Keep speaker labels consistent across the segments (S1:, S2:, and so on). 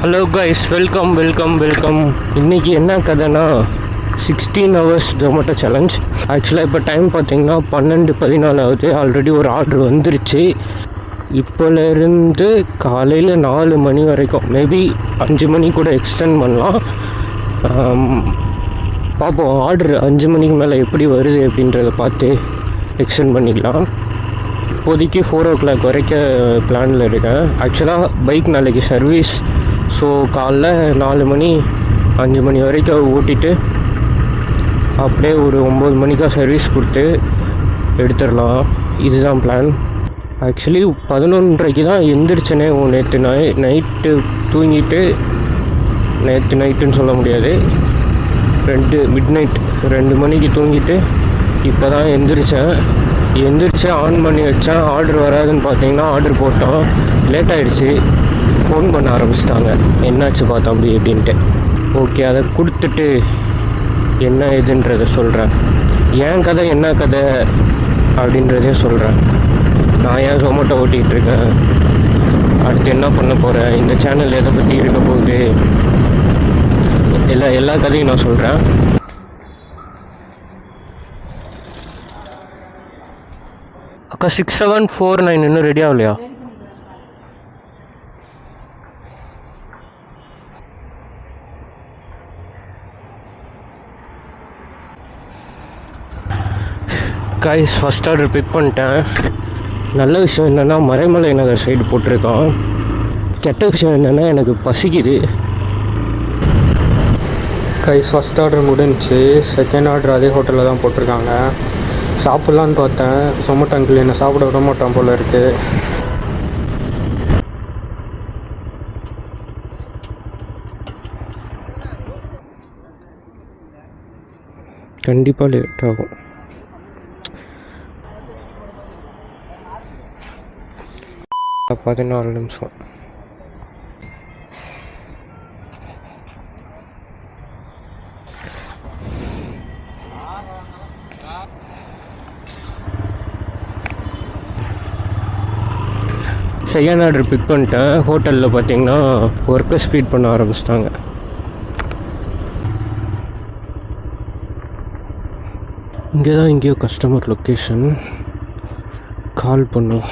S1: Hello guys, welcome. இன்றைக்கி என்ன கதைனா 16 hours Zomato challenge. ஆக்சுவலாக இப்போ டைம் பார்த்திங்கன்னா 12:14 ஆகுது. ஆல்ரெடி ஒரு ஆர்டர் வந்துருச்சு. இப்போலேருந்து காலையில் 4 மணி வரைக்கும், மேபி 5 மணி கூட எக்ஸ்டெண்ட் பண்ணலாம். பார்ப்போம், ஆர்டர் 5 மணிக்கு மேலே எப்படி வருது அப்படின்றத பார்த்து எக்ஸ்டெண்ட் பண்ணிக்கலாம். இப்போதைக்கு 4 o'clock வரைக்கும் பிளானில் இருக்கேன். ஆக்சுவலாக பைக் நாளைக்கு சர்வீஸ். ஸோ காலைல 4 மணி 5 மணி வரைக்கும் ஓட்டிட்டு அப்படியே ஒரு 9 மணிக்காக சர்வீஸ் கொடுத்து எடுத்துடலாம். இதுதான் பிளான். ஆக்சுவலி 11:30 தான் எந்திரிச்சனே. நேற்று நைட்டு தூங்கிட்டு, நேற்று நைட்டுன்னு சொல்ல முடியாது, மிட் நைட் 2 மணிக்கு தூங்கிட்டு இப்போ தான் எந்திரிச்சு ஆன் பண்ணி வச்சேன். ஆர்டர் வராதுன்னு பார்த்தீங்கன்னா ஆர்டர் போட்டோம். லேட் ஆகிடுச்சு. ஃபோன் பண்ண ஆரம்பிச்சிட்டாங்க, என்னாச்சு பார்த்தோம் அப்படி எப்படின்ட்டு. ஓகே, அதை கொடுத்துட்டு என்ன ஏதுன்றதை சொல்கிறேன். என் கதை என்ன கதை அப்படின்றதையும் சொல்கிறேன். நான் ஏன் ஜொமேட்டோ ஓட்டிகிட்ருக்கேன், அடுத்து என்ன பண்ண போகிறேன், இந்த சேனல் எதை பற்றி இருக்க போகுது, எல்லா கதையும் நான் சொல்கிறேன். அக்கா 6749 இன்னும் ரெடி ஆகலையா? கைஸ், ஃபஸ்ட் ஆர்டர் பிக் பண்ணிட்டேன். நல்ல விஷயம் என்னென்னா மறைமலை நகர் சைடு போட்டிருக்கான். கெட்ட விஷயம் என்னென்னா எனக்கு பசிக்குது. கைஸ், ஃபஸ்ட் ஆர்டர் முடிஞ்சிச்சு. செகண்ட் ஆர்டர் அதே ஹோட்டலில் தான் போட்டிருக்காங்க. சாப்பிட்லான்னு பார்த்தேன். ஜொமேட்டோ அங்கிள் என்னை சாப்பிட விட மாட்டான் போல் இருக்குது. கண்டிப்பாக லேட் ஆகும். 14 நிமிஷம். செகண்ட் ஆர்டர் பிக் பண்ணிட்டேன். ஹோட்டலில் பார்த்தீங்கன்னா ஒர்க்கை ஸ்பீட் பண்ண ஆரம்பிச்சிட்டாங்க. இங்கே தான் எங்கேயோ கஸ்டமர் லொக்கேஷன். கால் பண்ணும்.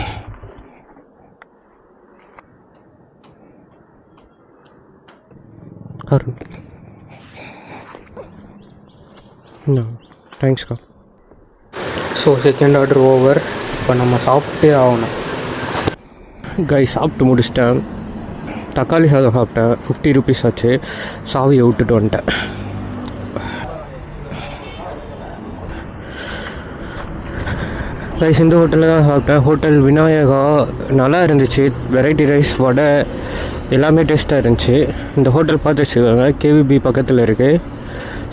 S1: தேங்க்ஸ்க்கா. So second order over. இப்போ நம்ம சாப்பிட்டே ஆகணும். சாப்பிட்டு முடிச்சிட்டேன். தக்காளி சாதம் சாப்பிட்டேன். 50 rupees ஆச்சு. சாவியை விட்டுட்டு வந்துட்டேன். இந்த ஹோட்டலில் தான் சாப்பிட்டேன். ஹோட்டல் விநாயகா. நல்லா இருந்துச்சு. வெரைட்டி ரைஸ், வடை எல்லாமே டேஸ்ட்டாக இருந்துச்சு. இந்த ஹோட்டல் பார்த்து வச்சுக்கோங்க. கேவிபி பக்கத்தில் இருக்குது.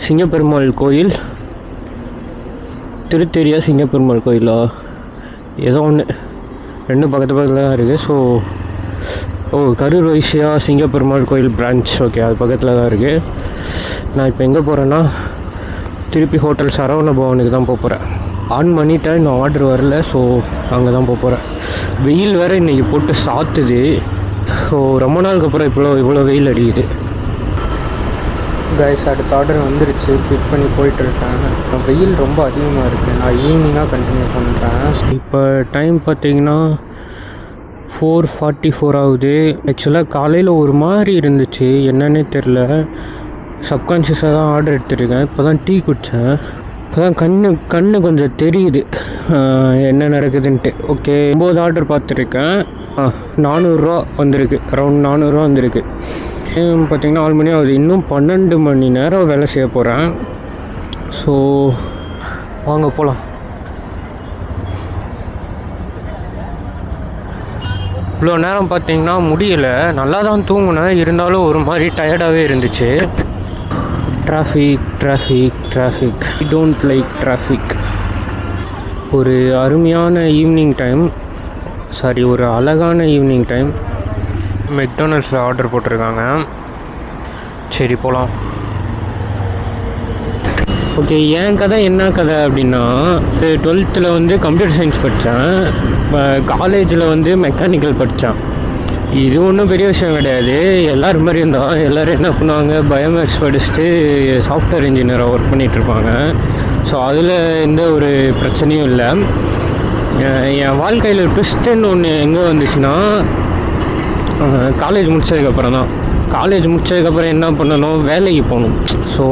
S1: சிங்கப்பெருமாள் கோயில், திருத்தேரியா சிங்கப்பெருமாள் கோயிலா ஏதோ ஒன்று, ரெண்டும் பக்கத்தில் தான் இருக்குது. ஸோ கரூர் வைசியா சிங்கப்பெருமாள் கோயில் பிரான்ச். ஓகே, அது பக்கத்தில் தான் இருக்குது. நான் இப்போ எங்கே போகிறேன்னா திருப்பி ஹோட்டல் சரவண பவனுக்கு தான் போகிறேன். ஆன் பண்ணிட்டேன், இன்னும் ஆர்டர் வரல. ஸோ அங்கே தான் போகிறேன். வெயில் வேறு இன்றைக்கி போட்டு சாத்துது. ஸோ ரொம்ப நாளுக்கு அப்புறம் இவ்வளோ வெயில் அடிக்குது. கைஸ், அடுத்த ஆர்டர் வந்துருச்சு. பிக் பண்ணி போயிட்டுருக்கேன். வெயில் ரொம்ப அதிகமாக இருக்குது. நான் ஈவினிங்காக கண்டினியூ பண்ணுறேன். இப்போ டைம் பார்த்தீங்கன்னா 4:44 ஆகுது. ஆக்சுவலாக காலையில் ஒரு மாதிரி இருந்துச்சு, என்னன்னே தெரில. சப்கான்ஷியஸாக தான் ஆர்டர் எடுத்துருக்கேன். இப்போ தான் டீ குடித்தேன். இப்போ தான் கண்ணு கொஞ்சம் தெரியுது என்ன நடக்குதுன்ட்டு. ஓகே, 9 ஆர்டர் பார்த்துருக்கேன். 400 ரூபா வந்திருக்கு. அரௌண்ட் 400 ரூபா வந்திருக்கு. பார்த்திங்கன்னா 4 மணி ஆகுது. இன்னும் 12 மணி நேரம் வேலை செய்ய போகிறேன். ஸோ வாங்க போகலாம். இவ்வளோ நேரம் பார்த்திங்கன்னா முடியலை. நல்லா தான் தூங்கினேன், இருந்தாலும் ஒரு மாதிரி டயர்டாகவே இருந்துச்சு. Traffic I don't like traffic. ஒரு அருமையான ஈவினிங் டைம், ஒரு அழகான ஈவினிங் டைம். மெக்டானல்ட்ஸில் ஆர்டர் போட்டிருக்காங்க. சரி போகலாம். ஓகே, என் கதை என்ன கதை அப்படின்னா, 12th கம்ப்யூட்டர் சயின்ஸ் படித்தேன். காலேஜில் மெக்கானிக்கல் படித்தேன். இது ஒன்றும் பெரிய விஷயம் கிடையாது. எல்லோரும் மாதிரியும் தான். எல்லோரும் என்ன பண்ணுவாங்க, பயோமேக்ஸ் படிச்சுட்டு சாஃப்ட்வேர் இன்ஜினியராக ஒர்க் பண்ணிகிட்ருப்பாங்க. ஸோ அதில் எந்த ஒரு பிரச்சனையும் இல்லை. என் வாழ்க்கையில் ட்விஸ்ட்டுன்னு ஒன்று எங்கே வந்துச்சுன்னா, காலேஜ் முடித்ததுக்கப்புறம் தான். காலேஜ் முடித்ததுக்கப்புறம் என்ன பண்ணணும், வேலைக்கு போகணும். ஸோ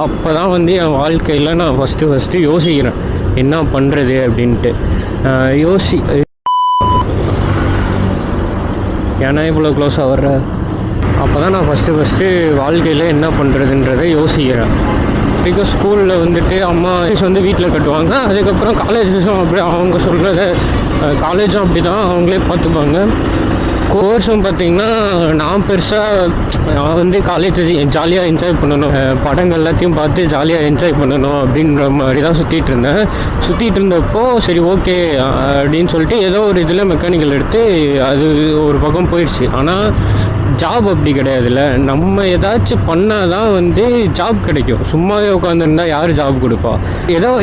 S1: அப்போ தான் வந்து என் வாழ்க்கையில் நான் ஃபஸ்ட்டு யோசிக்கிறேன் என்ன பண்ணுறது அப்படின்ட்டு. ஏன்னா இவ்வளோ க்ளோஸாக வர்ற அப்போ தான் நான் ஃபஸ்ட்டு வாழ்க்கையில் என்ன பண்ணுறதுன்றதை யோசிக்கிறேன். பிகாஸ் ஸ்கூலில் வந்துட்டு அம்மா வந்து வீட்டில் கட்டுவாங்க. அதுக்கப்புறம் காலேஜஸும் அப்படி அவங்க சொல்கிறத, காலேஜும் அப்படி தான் அவங்களே பார்த்துப்பாங்க. கோர்ஸும் பார்த்திங்கன்னா நான் பெருசாக வந்து காலேஜ் ஜாலியாக என்ஜாய் பண்ணணும், படங்கள் எல்லாத்தையும் பார்த்து ஜாலியாக என்ஜாய் பண்ணணும் அப்படின்ற மாதிரி தான் சுற்றிட்டு இருந்தப்போ சரி ஓகே அப்படின்னு சொல்லிட்டு ஏதோ ஒரு இதில் மெக்கானிக்கல் எடுத்து அது ஒரு பக்கம் போயிடுச்சு. ஆனால் ஜாப் அப்படி கிடையாதுல்ல. நம்ம ஏதாச்சும் பண்ணால் தான் வந்து ஜாப் கிடைக்கும். சும்மாவே உட்காந்துருந்தா யார் ஜாப் கொடுப்பா?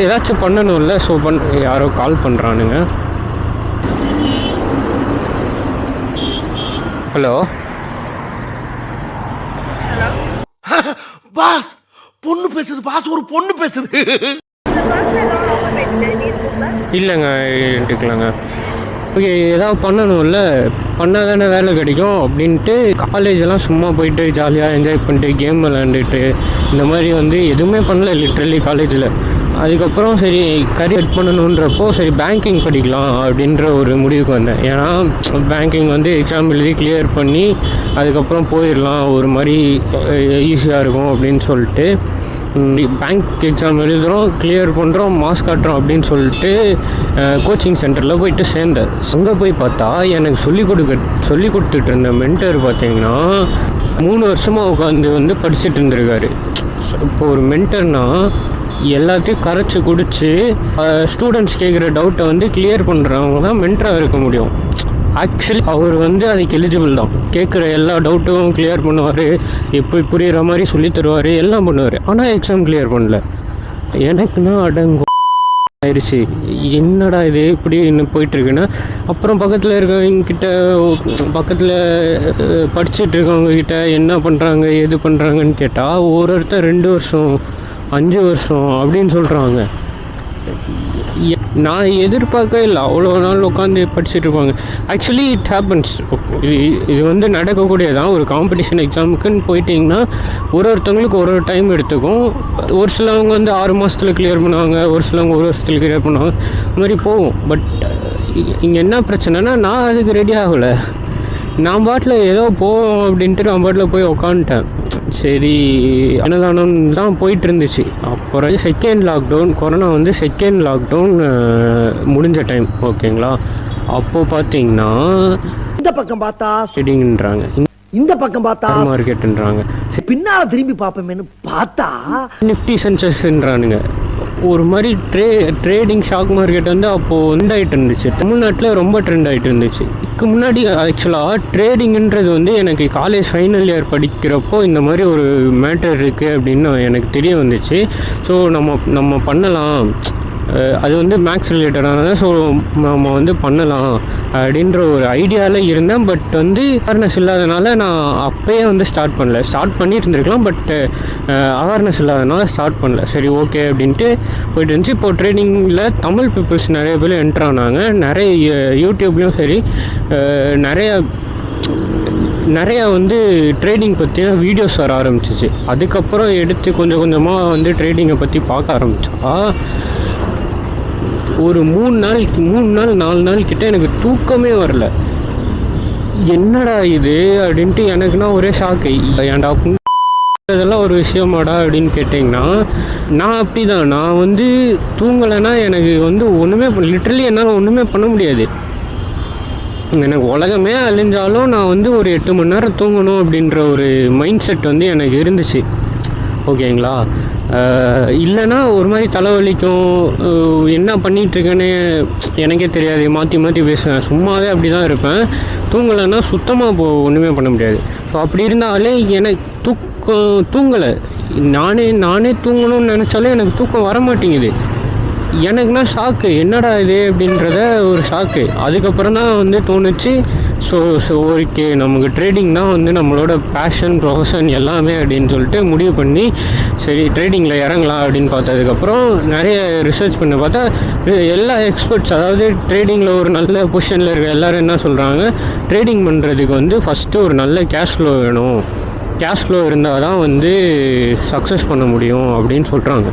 S1: ஏதாச்சும் பண்ணணும்ல. ஸோ யாரோ கால் பண்ணுறானுங்க. ஹலோ
S2: பாஸ், பொண்ணு பேசுது பாஸ், ஒரு பொண்ணு பேசுது.
S1: இல்லைங்க, எடுக்கலாங்க. ஓகே, ஏதாவது பண்ணணும்ல, பண்ணால் தானே வேலை கிடைக்கும் அப்படின்ட்டு காலேஜெல்லாம் சும்மா போயிட்டு ஜாலியாக என்ஜாய் பண்ணிட்டு கேம் விளாண்டுட்டு இந்த மாதிரி வந்து எதுவுமே பண்ணல லிட்ரலி காலேஜில். அதுக்கப்புறம் சரி கரியர் பண்ணணுன்றப்போ சரி பேங்கிங் படிக்கலாம் அப்படின்ற ஒரு முடிவுக்கு வந்தேன். ஏன்னா பேங்கிங் வந்து எக்ஸாம் எழுதி கிளியர் பண்ணி அதுக்கப்புறம் போயிடலாம், ஒரு மாதிரி ஈஸியாக இருக்கும் அப்படின்னு சொல்லிட்டு பேங்க் எக்ஸாம் எழுதுகிறோம், கிளியர் பண்ணுறோம், மார்க்ஸ் காட்டுறோம் அப்படின்னு சொல்லிட்டு கோச்சிங் சென்டரில் போயிட்டு சேர்ந்தேன். அங்கே போய் பார்த்தா எனக்கு சொல்லி கொடுத்துட்டு இருந்த மென்டர் பார்த்திங்கன்னா 3 வருஷமாக உட்காந்து வந்து படிச்சுட்டு இருந்திருக்காரு. இப்போ ஒரு மென்டர்னால் எல்லாத்தையும் கரைச்சி குடித்து ஸ்டூடெண்ட்ஸ் கேட்குற டவுட்டை வந்து கிளியர் பண்ணுறவங்க தான் மென்டராக இருக்க முடியும். ஆக்சுவலி அவர் வந்து அதுக்கு எலிஜிபிள் தான். கேட்குற எல்லா டவுட்டும் கிளியர் பண்ணுவார், எப்படி புரிகிற மாதிரி சொல்லி தருவார், எல்லாம் பண்ணுவார். ஆனால் எக்ஸாம் கிளியர் பண்ணல. எனக்குன்னா அடங்கும் ஆயிடுச்சு. என்னடா இது இப்படி இன்னும் போயிட்டுருக்குன்னா, அப்புறம் பக்கத்தில் படிச்சுட்டு இருக்கவங்கக்கிட்ட என்ன பண்ணுறாங்க எது பண்ணுறாங்கன்னு கேட்டால் ஒருத்தர் 2 வருஷம் 5 வருஷம் அப்படின்னு சொல்கிறாங்க. நான் எதிர்பார்க்கவே இல்லை அவ்வளோ நாள் உட்காந்து படிச்சுட்டு இருப்பாங்க. Actually it happens. இது வந்து நடக்கக்கூடியதான். ஒரு காம்படிஷன் எக்ஸாமுக்குன்னு போயிட்டிங்கன்னா ஒருத்தவங்களுக்கு ஒரு டைம் எடுத்துக்கும். ஒரு சிலவங்க வந்து 6 மாதத்தில் கிளியர் பண்ணுவாங்க, ஒரு சிலவங்க 1 வருஷத்தில் கிளியர் பண்ணுவாங்க, அது மாதிரி போகும். பட் இங்கே என்ன பிரச்சனைனா, நான் அதுக்கு ரெடி ஆகலை. நான் பாட்டில் ஏதோ போவோம் அப்படின்ட்டு நான் பாட்டில் போய் உக்காந்துட்டேன். சரி அன்னதானம்னு தான் போயிட்டு இருந்துச்சு. அப்புறம் செகண்ட் லாக்டவுன், கொரோனா வந்து செகண்ட் லாக்டவுன் முடிஞ்ச டைம் ஓகேங்களா. அப்போது பார்த்தீங்கன்னா
S2: இந்த பக்கம் பார்த்தா
S1: ஷெடிங்ன்றாங்க,
S2: இந்த பக்கம் பார்த்தா
S1: மார்க்கெட்டுன்றாங்க,
S2: பின்னால திரும்பி பார்ப்போமேனு பார்த்தா
S1: நிஃப்டி சென்சஸ்ன்றானுங்க. ஒரு மாதிரி ட்ரேடிங் ஷாக் மார்க்கெட் வந்து அப்போது ட்ரெண்ட் ஆகிட்டு இருந்துச்சு. தமிழ்நாட்டில் ரொம்ப ட்ரெண்ட் ஆகிட்டு இருந்துச்சு. இதுக்கு முன்னாடி ஆக்சுவலாக ட்ரேடிங்ன்றது வந்து எனக்கு காலேஜ் ஃபைனல் இயர் படிக்கிறப்போ இந்த மாதிரி ஒரு மேட்டர் இருக்குது அப்படின்னு எனக்கு தெரிய வந்துச்சு. ஸோ நம்ம பண்ணலாம், அது வந்து மேக்ஸ் ரிலேட்டடானது. ஸோ நம்ம வந்து பண்ணலாம் அப்படின்ற ஒரு ஐடியாவில் இருந்தேன். பட் வந்து அவேர்னஸ் இல்லாதனால நான் அப்போயே வந்து ஸ்டார்ட் பண்ணிட்டு இருந்திருக்கலாம். பட் அவேர்னஸ் இல்லாதனால ஸ்டார்ட் பண்ணல. சரி ஓகே அப்படின்ட்டு போயிட்டு இருந்துச்சு. இப்போ ட்ரேடிங்கில் தமிழ் பீப்புள்ஸ் நிறைய பேர் என்ட்ரு ஆனாங்க. நிறைய யூடியூப்லேயும் சரி நிறையா வந்து ட்ரேடிங் பற்றின வீடியோஸ் வர ஆரம்பிச்சிச்சு. அதுக்கப்புறம் எடுத்து கொஞ்சம் கொஞ்சமாக வந்து ட்ரேடிங்கை பற்றி பார்க்க ஆரம்பித்தா ஒரு 3 நாள் 4 நாள் கிட்ட எனக்கு தூக்கமே வரல. என்னடா இது அப்படின்ட்டு எனக்குன்னா ஒரே ஷாக்கு. ஏன்டா இதெல்லாம் ஒரு விஷயமாடா அப்படின்னு கேட்டிங்கன்னா, நான் அப்படி தான். நான் வந்து தூங்கலைன்னா எனக்கு வந்து லிட்ரலி என்னால் ஒன்றுமே பண்ண முடியாது. எனக்கு உலகமே அழிஞ்சாலும் நான் வந்து ஒரு 8 மணி நேரம் தூங்கணும் அப்படின்ற ஒரு மைண்ட் செட் வந்து எனக்கு இருந்துச்சு ஓகேங்களா. இல்லைன்னா ஒரு மாதிரி தலைவலிக்கும், என்ன பண்ணிகிட்ருக்கேன்னு எனக்கே தெரியாது, மாற்றி பேசுவேன், சும்மாவே அப்படி தான் இருப்பேன். தூங்கலைன்னா சுத்தமாக ஒன்றுமே பண்ண முடியாது. ஸோ அப்படி இருந்தாலே எனக்கு தூங்கலை. நானே தூங்கணும்னு நினச்சாலே எனக்கு தூக்கம் வர மாட்டேங்குது. எனக்குன்னா ஷாக்கு, என்னடா இது அப்படின்றத ஒரு ஷாக்கு. அதுக்கப்புறம் தான் வந்து தோணுச்சு, ஸோ ஓகே நமக்கு ட்ரேடிங் தான் வந்து நம்மளோட பேஷன் ப்ரொஃபஷன் எல்லாமே அப்படின்னு சொல்லிட்டு முடிவு பண்ணி சரி ட்ரேடிங்கில் இறங்கலாம் அப்படின்னு பார்த்ததுக்கப்புறம் நிறைய ரிசர்ச் பண்ணி பார்த்தா எல்லா எக்ஸ்பர்ட்ஸ், அதாவது ட்ரேடிங்கில் ஒரு நல்ல பொசிஷனில் இருக்க எல்லோரும் என்ன சொல்கிறாங்க, ட்ரேடிங் பண்ணுறதுக்கு வந்து ஃபஸ்ட்டு ஒரு நல்ல கேஷ் ஃப்ளோ வேணும், கேஷ் ஃப்ளோ இருந்தால் தான் வந்து சக்ஸஸ் பண்ண முடியும் அப்படின்னு சொல்கிறாங்க.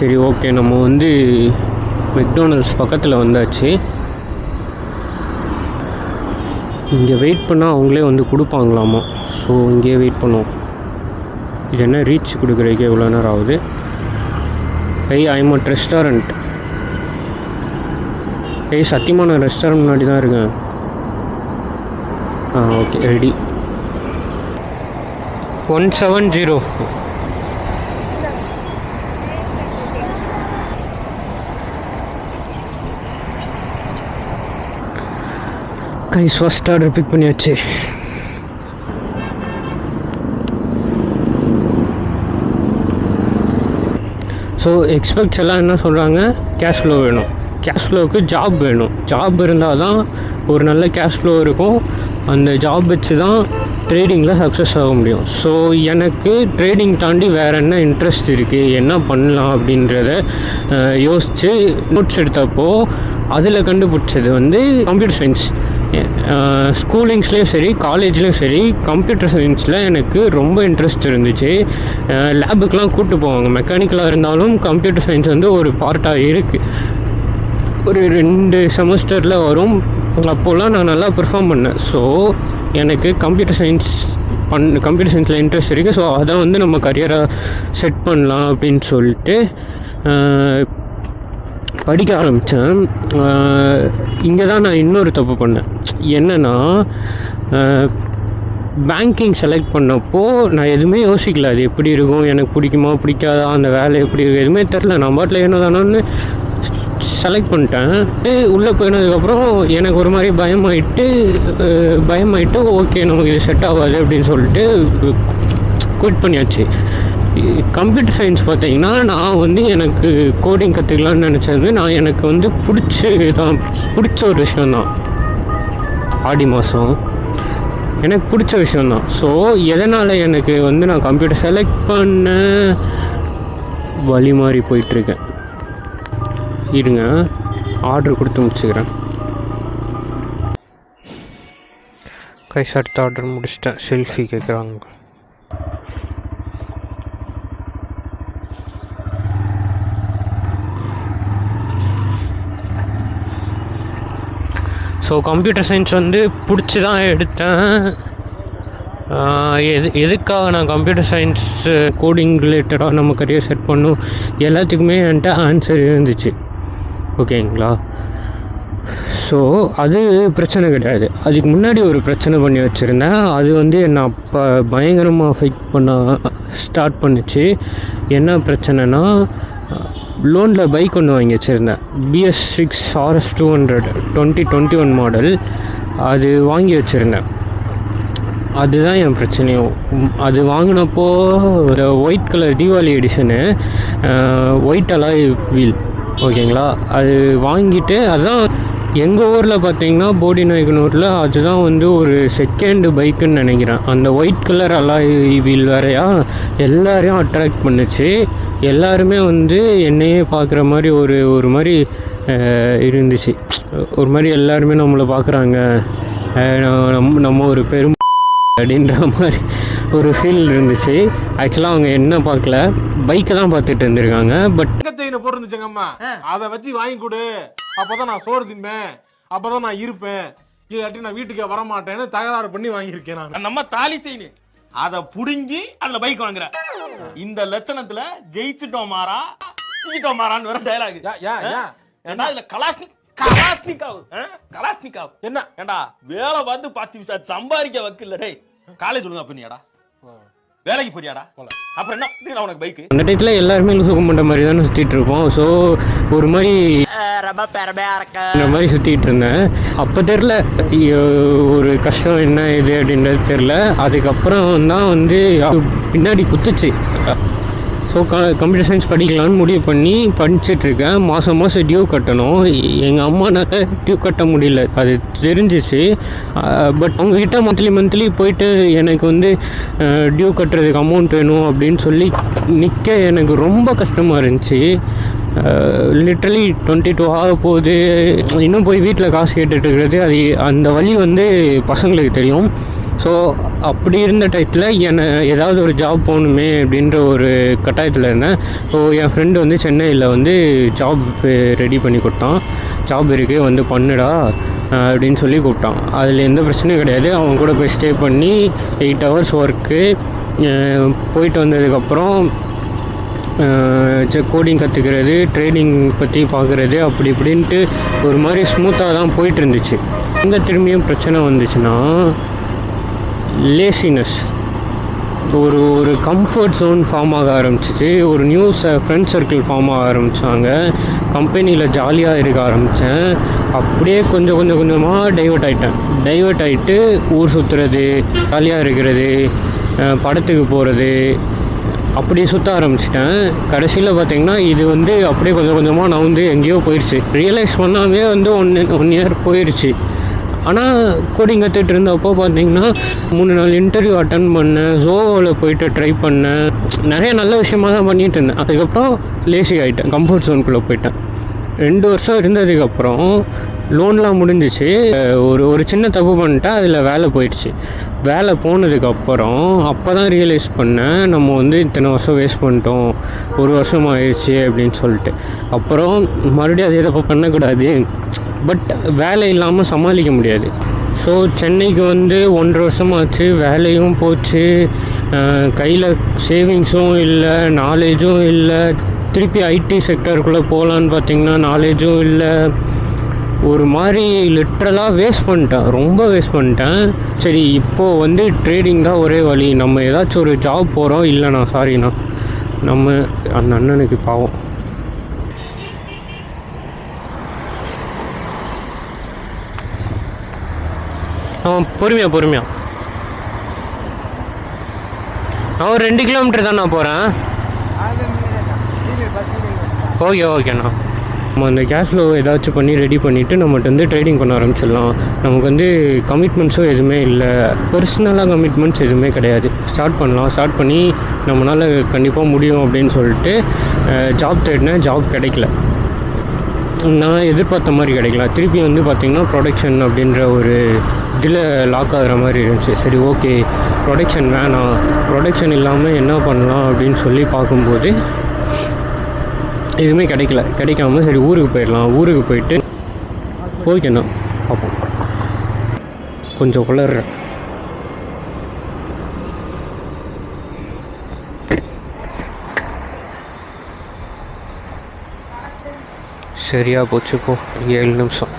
S1: சரி ஓகே, நம்ம வந்து மெக்டானல்ட்ஸ் பக்கத்தில் வந்தாச்சு. இங்கே வெயிட் பண்ணால் அவங்களே வந்து கொடுப்பாங்களாமா. ஸோ இங்கேயே வெயிட் பண்ணுவோம். இது என்ன ரீச் கொடுக்குறதுக்கு எவ்வளோ நேரம் ஆகுது? I'm at restaurant. சத்தியமாக நான் ரெஸ்டாரண்ட் முன்னாடி தான் இருக்கேன். Okay ready. 170. Guys first order pick பண்ணியாச்சு. ஸோ எக்ஸ்பெக்ட்ஸ் எல்லாம் என்ன சொல்கிறாங்க, கேஷ் ஃப்ளோ வேணும், கேஷ் ஃப்ளோவுக்கு ஜாப் வேணும், ஜாப் இருந்தால் தான் ஒரு நல்ல கேஷ் ஃப்ளோ இருக்கும், அந்த ஜாப் வச்சு தான் ட்ரேடிங்கில் சக்ஸஸ் ஆக முடியும். ஸோ எனக்கு ட்ரேடிங் தாண்டி வேறு என்ன இன்ட்ரெஸ்ட் இருக்குது, என்ன பண்ணலாம் அப்படின்றத யோசித்து நோட்ஸ் எடுத்தப்போ அதில் கண்டுபிடிச்சது வந்து கம்ப்யூட்டர் சயின்ஸ். ஸ்கூலிங்ஸ்லேயும் சரி காலேஜ்லேயும் சரி கம்ப்யூட்டர் சயின்ஸில் எனக்கு ரொம்ப இன்ட்ரெஸ்ட் இருந்துச்சு. லேபுக்கெலாம் கூப்பிட்டு போவாங்க, மெக்கானிக்கலாக இருந்தாலும் கம்ப்யூட்டர் சயின்ஸ் வந்து ஒரு பார்ட்டாக இருக்குது. ஒரு 2 செமஸ்டரில் வரும், அப்போல்லாம் நான் நல்லா பெர்ஃபார்ம் பண்ணேன். ஸோ எனக்கு கம்ப்யூட்டர் சயின்ஸில் இன்ட்ரெஸ்ட் இருக்குது. ஸோ அதை வந்து நம்ம கரியராக செட் பண்ணலாம் அப்படின்னு சொல்லிட்டு படிக்க ஆரம்பித்தேன். இங்கே தான் நான் இன்னொரு தப்பு பண்ணேன். என்னென்னா பேங்கிங் செலக்ட் பண்ணப்போ நான் எதுவுமே யோசிக்கல, அது எப்படி இருக்கும், எனக்கு பிடிக்குமா பிடிக்காதா, அந்த வேலை எப்படி இருக்கும், எதுவுமே தெரில. நான் பாட்டில் என்ன தானோன்னு செலக்ட் பண்ணிட்டேன். உள்ளே போயினதுக்கப்புறம் எனக்கு ஒரு மாதிரி பயமாயிட்டு ஓகே நமக்கு இது செட் ஆகாது அப்படின்னு சொல்லிட்டு குவிட் பண்ணியாச்சு. கம்ப்யூட்டர் சயின்ஸ் பார்த்தீங்கன்னா நான் வந்து எனக்கு கோடிங் கற்றுக்கலான்னு நினச்சது எனக்கு வந்து பிடிச்ச ஒரு விஷயந்தான். ஆடி மாதம் எனக்கு பிடிச்ச விஷயந்தான். ஸோ எதனால் எனக்கு வந்து நான் கம்ப்யூட்டர் செலக்ட் பண்ண வழி மாறி போயிட்டுருக்கேன். இருங்க, ஆர்டர் கொடுத்து முடிச்சுக்கிறேன். கைஸ் அடுத்த ஆர்டர் முடிச்சிட்டேன். செல்ஃபி கேட்குறாங்க. ஸோ கம்ப்யூட்டர் சயின்ஸ் வந்து பிடிச்சி தான் எடுத்தேன். எதுக்காக நான் கம்ப்யூட்டர் சயின்ஸ் கோடிங் ரிலேட்டடாக நம்ம கரியர் செட் பண்ணும் எல்லாத்துக்குமே என்கிட்ட ஆன்சர் இருந்துச்சு. ஓகேங்களா? ஸோ அது பிரச்சனை கிடையாது. அதுக்கு முன்னாடி ஒரு பிரச்சனை பண்ணி வச்சுருந்தேன். அது வந்து என்னை அப்போ பயங்கரமாக அஃபெக்ட் பண்ண ஸ்டார்ட் பண்ணிச்சு. என்ன பிரச்சனைனா, லோனில் பைக் ஒன்று வாங்கி வச்சுருந்தேன், BS6 RS 200 2021 மாடல். அது வாங்கி வச்சுருந்தேன். அதுதான் என் பிரச்சனையும். அது வாங்கினப்போ ஒரு white colour Deepavali edition, white alloy wheel. ஓகேங்களா? அது வாங்கிட்டு அதுதான் எங்கள் ஊரில் பார்த்தீங்கன்னா போடிநாயக்கனூரில் அதுதான் வந்து ஒரு செகண்ட் பைக்குன்னு நினைக்கிறேன். அந்த ஒயிட் கலர் அலாய் வீல் வேறையா எல்லாரையும் அட்ராக்ட் பண்ணுச்சு. எல்லாருமே வந்து என்னையே பார்க்குற மாதிரி ஒரு மாதிரி இருந்துச்சு. ஒரு மாதிரி எல்லாருமே நம்மளை பார்க்குறாங்க, நம்ம ஒரு பெரும் அப்படின்ற மாதிரி ஒரு ஃபீல் இருந்துச்சு. ஆக்சுவலாக அவங்க என்ன பார்க்கல, பைக்கை தான் பார்த்துட்டு இருந்திருக்காங்க. பட்
S3: போட்டுருந்துச்சுங்க அம்மா, அதை வச்சு வாங்கி கொடு, அப்பதான் நான் சோறு திம்பேன், அப்பதான் நான் இருப்பேன், இல்லாட்டி நான் வீட்டுக்கே வரமாட்டேன்னு தகராறு பண்ணி வாங்கியிருக்கேன். நான் நம்ம தாலி செயின் அதை புடுங்கி அதுல பைக் வாங்குற இந்த லட்சணத்துல ஜெயிச்சுட்டோம் மாறான்னு வேற டயலாக். ஏன்னா இதுல கலாஸ்னிக்காவ் என்ன ஏண்டா வேலை பார்த்து 10 விசா சம்பாதிக்க வக்கில்ல. டேய் காலேஜ் ஒழுங்கா பண்ணியாடா, வேலைக்கு போறியாடா, அப்புறம் என்ன உனக்கு பைக்?
S1: அந்த டயத்தில் எல்லாருமே சுகம் பண்ணுற மாதிரி தானே சுற்றிட்டு இருப்போம். ஸோ ஒரு மாதிரி இந்த மாதிரி சுற்றிட்டு இருந்தேன். அப்போ தெரில ஒரு கஷ்டம் என்ன இது அப்படின்றது தெரில. அதுக்கப்புறம் தான் வந்து பின்னாடி குத்துச்சு. ஸோ கம்ப்யூட்டர் சயின்ஸ் படிக்கலான்னு முடிவு பண்ணி படிச்சிட்ருக்கேன். மாதம் மாதம் டியூ கட்டணும். எங்கள் அம்மானால டியூ கட்ட முடியல, அது தெரிஞ்சிச்சு. பட் அவங்கக்கிட்ட மந்த்லி போயிட்டு எனக்கு வந்து டியூ கட்டுறதுக்கு அமௌண்ட் வேணும் அப்படின்னு சொல்லி நிற்க எனக்கு ரொம்ப கஷ்டமாக இருந்துச்சு. லிட்ரலி 22 ஆக போகுது, இன்னும் போய் வீட்டில் காசு கேட்டுட்டு இருக்கிறது, அது அந்த வழி வந்து பசங்களுக்கு தெரியும். ஸோ அப்படி இருந்த டயத்தில் என்னை ஏதாவது ஒரு ஜாப் போகணுமே அப்படின்ற ஒரு கட்டாயத்தில் இருந்தேன். ஸோ என் ஃப்ரெண்டு வந்து சென்னையில் வந்து ஜாப் ரெடி பண்ணி கொடுத்தான். ஜாப் இருக்குது வந்து பண்ணுடா அப்படின்னு சொல்லி கூப்பிட்டான். அதில் எந்த பிரச்சனையும் கிடையாது. அவன் கூட போய் ஸ்டே பண்ணி 8 hours ஒர்க்கு போயிட்டு வந்ததுக்கப்புறம் கோடிங் கற்றுக்கிறது, ட்ரேடிங் பற்றி பார்க்குறது, அப்படி இப்படின்ட்டு ஒரு மாதிரி ஸ்மூத்தாக தான் போயிட்டு இருந்துச்சு. எங்கே திரும்பியும் பிரச்சனை வந்துச்சுன்னா லேசினஸ், ஒரு கம்ஃபர்ட் ஜோன் ஃபார்ம் ஆக ஆரம்பிச்சிச்சு. ஒரு ஃப்ரெண்ட் சர்க்கிள் ஃபார்ம் ஆக ஆரம்பித்தாங்க. கம்பெனியில் ஜாலியாக இருக்க ஆரம்பித்தேன். அப்படியே கொஞ்சமாக டைவர்ட் ஆகிட்டு ஊர் சுற்றுறது, ஜாலியாக இருக்கிறது, படத்துக்கு போகிறது, அப்படியே சுற்ற ஆரம்பிச்சிட்டேன். கடைசியில் பார்த்திங்கன்னா இது வந்து அப்படியே கொஞ்சமாக நான் வந்து எங்கேயோ போயிடுச்சு. ரியலைஸ் பண்ணாமே வந்து ஒன் இயர் போயிடுச்சு. ஆனால் கோடிங் கற்றுட்டு இருந்தப்போ பார்த்திங்கன்னா 3-4 இன்டர்வியூ அட்டன் பண்ணேன், ஜோவோவில் போயிட்டு ட்ரை பண்ணேன், நிறைய நல்ல விஷயமாக தான் பண்ணிகிட்டு இருந்தேன். அதுக்கப்புறம் லேசி ஆகிட்டேன், கம்ஃபர்ட் ஜோனுக்குள்ளே போயிட்டேன். 2 வருஷம் இருந்ததுக்கப்புறம் லோன்லாம் முடிஞ்சிச்சு. ஒரு சின்ன தப்பு பண்ணிட்டேன், அதில் வேலை போயிடுச்சு. வேலை போனதுக்கப்புறம் அப்போ தான் ரியலைஸ் பண்ணேன், நம்ம வந்து இத்தனை வருஷம் வேஸ்ட் பண்ணிட்டோம், 1 வருஷம் ஆயிடுச்சு அப்படின்னு சொல்லிட்டு. அப்புறம் மறுபடியும் அதே தப்பு பண்ணக்கூடாது, பட் வேலை இல்லாமல் சமாளிக்க முடியாது. ஸோ சென்னைக்கு வந்து 1.5 வருஷமாச்சு, வேலையும் போச்சு, கையில் சேவிங்ஸும் இல்லை, நாலேஜும் இல்லை. திருப்பி ஐடி செக்டருக்குள்ளே போகலான்னு பார்த்திங்கன்னா நாலேஜும் இல்லை. ஒரு மாதிரி லிட்ரலாக வேஸ்ட் பண்ணிட்டேன், ரொம்ப வேஸ்ட் பண்ணிட்டேன். சரி, இப்போது வந்து ட்ரேடிங் தான் ஒரே வழி. நம்ம ஏதாச்சும் ஒரு ஜாப் போகிறோம், இல்லைண்ணா சாரிண்ணா, நம்ம அந்த அண்ணனுக்கு பாவம். பொறுமையா நான் ஒரு 2 கிலோமீட்டர் தான் நான் போகிறேன். ஓகேண்ணா. நம்ம அந்த கேஷ் ஃப்ளோ ஏதாச்சும் பண்ணி ரெடி பண்ணிவிட்டு நம்மகிட்ட வந்து ட்ரேடிங் பண்ண ஆரம்பிச்சிடலாம். நமக்கு வந்து கமிட்மெண்ட்ஸும் எதுவுமே இல்லை, பர்சனலாக கமிட்மெண்ட்ஸ் எதுவுமே கிடையாது. ஸ்டார்ட் பண்ணி நம்மளால் கண்டிப்பாக முடியும் அப்படின்னு சொல்லிட்டு ஜாப் தேடினேன். ஜாப் கிடைக்கல, நான் எதிர்பார்த்த மாதிரி கிடைக்கல. திருப்பி வந்து பார்த்திங்கன்னா ப்ரொடக்ஷன் அப்படின்ற ஒரு இதில் லாக் ஆகிற மாதிரி இருந்துச்சு. சரி, ஓகே, ப்ரொடக்ஷன் வேணாம், ப்ரொடக்ஷன் இல்லாமல் என்ன பண்ணலாம் அப்படின்னு சொல்லி பார்க்கும்போது எதுவுமே கிடைக்காம சரி ஊருக்கு போயிடலாம். ஊருக்கு போயிட்டு ஓகேண்ணா பார்ப்போம். கொஞ்சம் குளர்றேன். சரியாக போச்சு, போ 7 நிமிஷம்.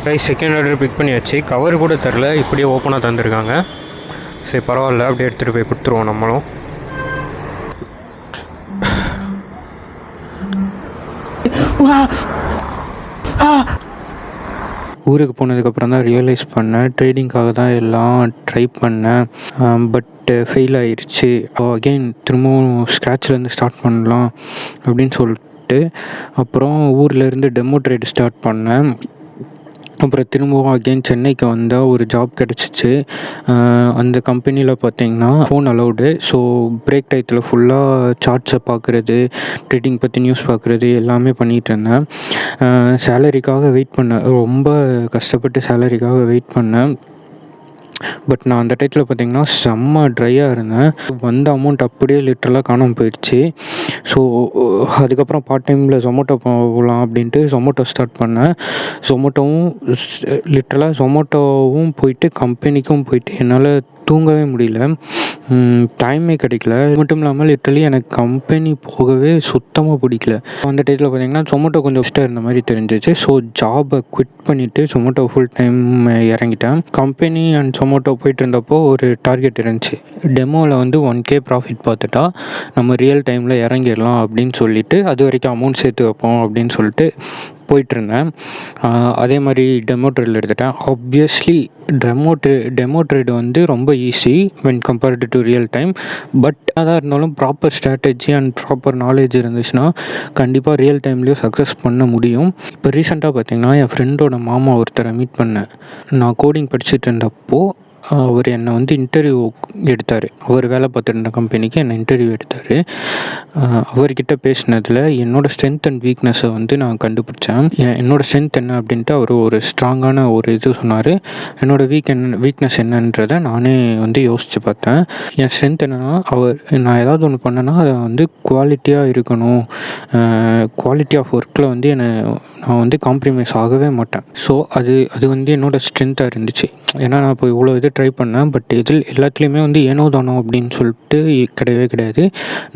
S1: ரைஸ் செகண்ட் ஆர்டர் பிக் பண்ணியாச்சு. கவர் கூட தரல, இப்படியே ஓப்பனாக தந்துருக்காங்க. சரி பரவாயில்ல, அப்படியே எடுத்துகிட்டு போய் கொடுத்துருவோம் நம்மளும். ஊருக்கு போனதுக்கப்புறம் தான் ரியலைஸ் பண்ணேன், ட்ரேடிங்காக தான் எல்லாம் ட்ரை பண்ணேன், பட் ஃபெயில் ஆயிடுச்சு. அகெயின் திரும்பவும் ஸ்க்ராட்ச்லேருந்து ஸ்டார்ட் பண்ணலாம் அப்படின்னு சொல்லிட்டு அப்புறம் ஊர்லேருந்து டெமோ ட்ரேட் ஸ்டார்ட் பண்ணேன். அப்புறம் திரும்பவும் அகெயின் சென்னைக்கு வந்தால் ஒரு ஜாப் கிடச்சிச்சு. அந்த கம்பெனியில் பார்த்திங்கன்னா ஃபோன் அலௌடு. ஸோ பிரேக் டயத்தில் ஃபுல்லாக சார்ட்ஸை பார்க்குறது, ட்ரேடிங் பற்றி நியூஸ் பார்க்குறது எல்லாமே பண்ணிகிட்டு இருந்தேன். சேலரிக்காக வெயிட் பண்ணேன், ரொம்ப கஷ்டப்பட்டு சேலரிக்காக வெயிட் பண்ணேன். பட் நான் அந்த டயத்தில் பார்த்திங்கன்னா செம்ம ட்ரையாக இருந்தேன். வந்த அமௌண்ட் அப்படியே லிட்ரலாக காணாமல் போயிடுச்சு. ஸோ அதுக்கப்புறம் பார்ட் டைமில் ஜொமேட்டோ போகலாம் அப்படின்ட்டு ஜொமேட்டோ ஸ்டார்ட் பண்ணேன். ஜொமேட்டோவும் போயிட்டு கம்பெனிக்கும் போயிட்டு என்னால் தூங்கவே முடியல.
S4: டைமே கிடைக்கல. அது மட்டும் இல்லாமல் லிட்டரலி எனக்கு கம்பெனி போகவே சுத்தமாக பிடிக்கல. அந்த டயத்தில் பார்த்திங்கன்னா சொமேட்டோ கொஞ்சம் இஷ்டம் இருந்த மாதிரி தெரிஞ்சிச்சு. ஸோ ஜாபை குவிட் பண்ணிவிட்டு சொமேட்டோ ஃபுல் டைம் இறங்கிட்டேன். கம்பெனி அண்ட் சொமேட்டோ போயிட்டு இருந்தப்போ ஒரு டார்கெட் இருந்துச்சு. டெமோவில் வந்து 1K ப்ராஃபிட் பார்த்துட்டா நம்ம ரியல் டைமில் இறங்கிடலாம் அப்படின்னு சொல்லிட்டு அது வரைக்கும் அமௌண்ட் சேர்த்து வைப்போம் அப்படின்னு சொல்லிட்டு போயிட்டுருந்தேன். அதே மாதிரி டெமோ ட்ரேட் எடுத்துட்டேன். ஆப்வியஸ்லி டெமோ ட்ரேட் வந்து ரொம்ப easy when compared to real time. But அதாக இருந்தாலும் proper strategy and proper knowledge இருந்துச்சுன்னா கண்டிப்பாக ரியல் டைம்லேயும் சக்ஸஸ் பண்ண முடியும். இப்போ ரீசெண்டாக பார்த்திங்கன்னா என் ஃப்ரெண்டோட மாமா ஒருத்தரை மீட் பண்ணேன். நான் கோடிங் படிச்சுட்டு இருந்தப்போ அவர் என்னை வந்து இன்டர்வியூ எடுத்தார். அவர் வேலை பார்த்துட்டு இருந்த கம்பெனிக்கு என்னை இன்டர்வியூ எடுத்தார். அவர்கிட்ட பேசினதில் என்னோடய ஸ்ட்ரென்த் அண்ட் வீக்னஸை வந்து நான் கண்டுபிடிச்சேன். என்னோடய ஸ்ட்ரென்த் என்ன அப்படின்ட்டு அவர் ஒரு ஸ்ட்ராங்கான ஒரு இது சொன்னார். என்னோடய வீக்னஸ் என்னன்றதை நானே வந்து யோசித்து பார்த்தேன். என் ஸ்ட்ரென்த் என்னென்னா நான் ஏதாவது ஒன்று பண்ணேன்னா அதை வந்து குவாலிட்டியாக இருக்கணும். குவாலிட்டி ஆஃப் ஒர்க்கில் வந்து நான் வந்து காம்ப்ரமைஸ் ஆகவே மாட்டேன். ஸோ அது வந்து என்னோடய ஸ்ட்ரென்த்தாக இருந்துச்சு. ஏன்னா நான் இப்போ இவ்வளோ இது ட்ரை பண்ணேன். பட் எல்லாத்துலேயுமே வந்து ஏனோ தானோ அப்படின்னு சொல்லிட்டு கிடையாது.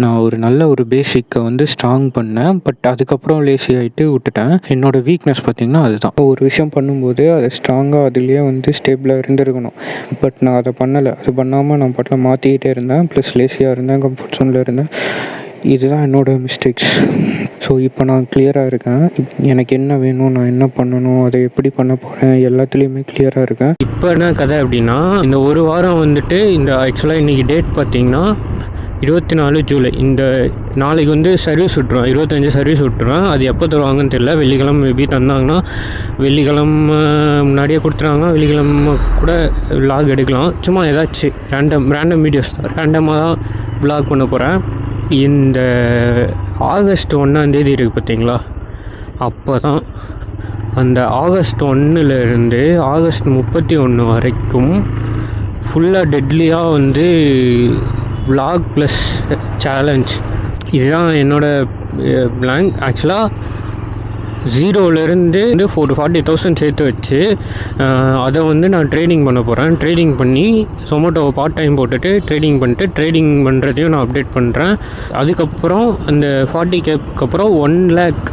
S4: நான் ஒரு நல்ல ஒரு பேசிக்கை வந்து ஸ்ட்ராங் பண்ணேன். பட் அதுக்கப்புறம் லேசி ஆகிட்டு விட்டுட்டேன். என்னோடய வீக்னஸ் பார்த்திங்கன்னா அதுதான். ஒரு விஷயம் பண்ணும்போது அதை ஸ்ட்ராங்காக அதுலேயே வந்து ஸ்டேபிளாக இருந்திருக்கணும். பட் நான் அதை பண்ணலை. அது பண்ணாமல் நான் பாட்டில் மாற்றிக்கிட்டே இருந்தேன். ப்ளஸ் லேசியாக இருந்தேன், கம்ஃபர்ட் ஜோனில் இருந்தேன். இதுதான் என்னோடய மிஸ்டேக்ஸ். ஸோ இப்போ நான் கிளியராக இருக்கேன். எனக்கு என்ன வேணும், நான் என்ன பண்ணணும், அதை எப்படி பண்ண போகிறேன், எல்லாத்துலேயுமே கிளியராக இருக்கேன்.
S1: இப்போ என்ன கதை அப்படின்னா, இந்த ஒரு வாரம் வந்துட்டு இந்த ஆக்சுவலாக இன்றைக்கி டேட் பார்த்திங்கன்னா 24 ஜூலை. இந்த நாளைக்கு வந்து சர்வீஸ் விட்டுருவேன். 25 சர்வீஸ் விட்டுருவேன். அது எப்போ தருவாங்கன்னு தெரியல. வெள்ளிக்கிழமை மேபி தந்தாங்கன்னா வெள்ளிக்கிழமை முன்னாடியே கொடுத்துறாங்கன்னா வெள்ளிக்கிழமை கூட விலாக் எடுக்கலாம். சும்மா ஏதாச்சும் ரேண்டம் வீடியோஸ் தான், ரேண்டமாக தான் விலாக் பண்ண போகிறேன். இந்த ஆகஸ்ட் 1ஆம் தேதி இருக்குது பார்த்தீங்களா, அப்போ தான் அந்த ஆகஸ்ட் 1லேருந்து ஆகஸ்ட் 31 வரைக்கும் ஃபுல்லாக டெட்லியாக வந்து விலாக் ப்ளஸ் சேலஞ்ச். இதுதான் என்னோடய பிளான். ஆக்சுவலாக 0லேருந்து 40,000 சேர்த்து வச்சு அதை வந்து நான் ட்ரேடிங் பண்ண போகிறேன். ட்ரேடிங் பண்ணி சொமேட்டோவை பார்ட் டைம் போட்டுட்டு ட்ரேடிங் பண்ணிட்டு ட்ரேடிங் பண்ணுறதையும் நான் அப்டேட் பண்ணுறேன். அதுக்கப்புறம் அந்த 40Kக்கு அப்புறம் 1 lakh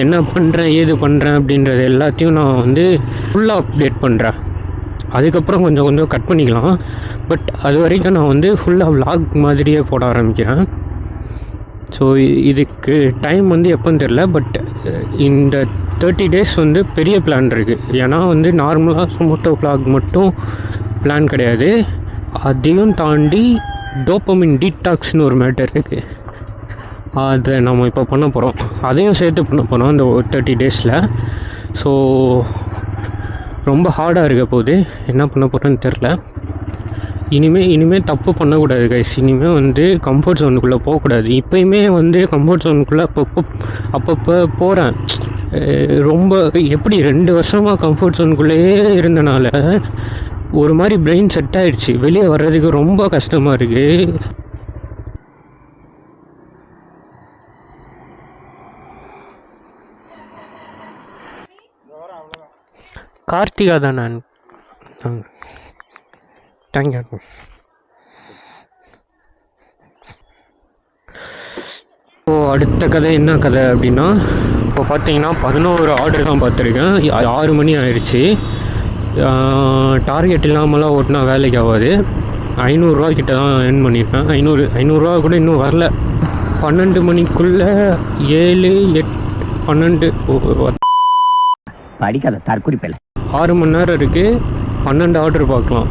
S1: என்ன பண்ணுறேன் ஏது பண்ணுறேன் அப்படின்றது எல்லாத்தையும் நான் வந்து ஃபுல்லாக அப்டேட் பண்ணுறேன். அதுக்கப்புறம் கொஞ்சம் கட் பண்ணிக்கலாம். பட் அது வரைக்கும் நான் வந்து ஃபுல்லாக விலாக் மாதிரியே போட ஆரம்பிக்கிறேன். ஸோ இதுக்கு டைம் வந்து எப்போன்னு தெரில. பட் இந்த 30 days வந்து பெரிய பிளான் இருக்குது. ஏன்னா வந்து நார்மலாக சொமேட்டோ விலாக் மட்டும் பிளான் கிடையாது. அதையும் தாண்டி டோபமின் டீடாக்ஸ்னு ஒரு மேட்டர் இருக்குது. அதை நம்ம இப்போ பண்ண போகிறோம். அதையும் சேர்த்து பண்ண போகிறோம் இந்த 30 daysல. ஸோ ரொம்ப ஹார்டாக இருக்க போகுது. என்ன பண்ண போகிறேன்னு தெரில. இனிமேல் தப்பு பண்ணக்கூடாது கைஸ். இனிமேல் வந்து கம்ஃபர்ட் ஜோனுக்குள்ளே போகக்கூடாது. இப்போயுமே வந்து கம்ஃபர்ட் ஜோனுக்குள்ளே அப்பப்போ போகிறேன். ரொம்ப எப்படி 2 வருஷமாக கம்ஃபர்ட் ஜோனுக்குள்ளேயே இருந்தனால ஒரு மாதிரி பிரெயின் செட் ஆகிடுச்சு. வெளியே வர்றதுக்கு ரொம்ப கஷ்டமாக இருக்குது. கார்த்திகா தான் நான். தேங்க்யூ. ஸோ அடுத்த கதை என்ன கதை அப்படின்னா, இப்போ பார்த்தீங்கன்னா 11 ஆர்டர் தான் பார்த்துருக்கேன். 6 மணி ஆயிடுச்சு. டார்கெட் இல்லாமலாம் ஓட்டினா வேலைக்கு ஆகாது. 500 ரூபா கிட்ட தான் ஏர்ன் பண்ணியிருக்கேன். 500 ரூபா கூட இன்னும் வரல. 12 மணிக்குள்ளே 7, 8, 12
S2: படிக்காத தற்குறிப்பில்லை.
S1: 6 மணி நேரம் இருக்குது. 12 ஆர்டர் பார்க்கலாம்.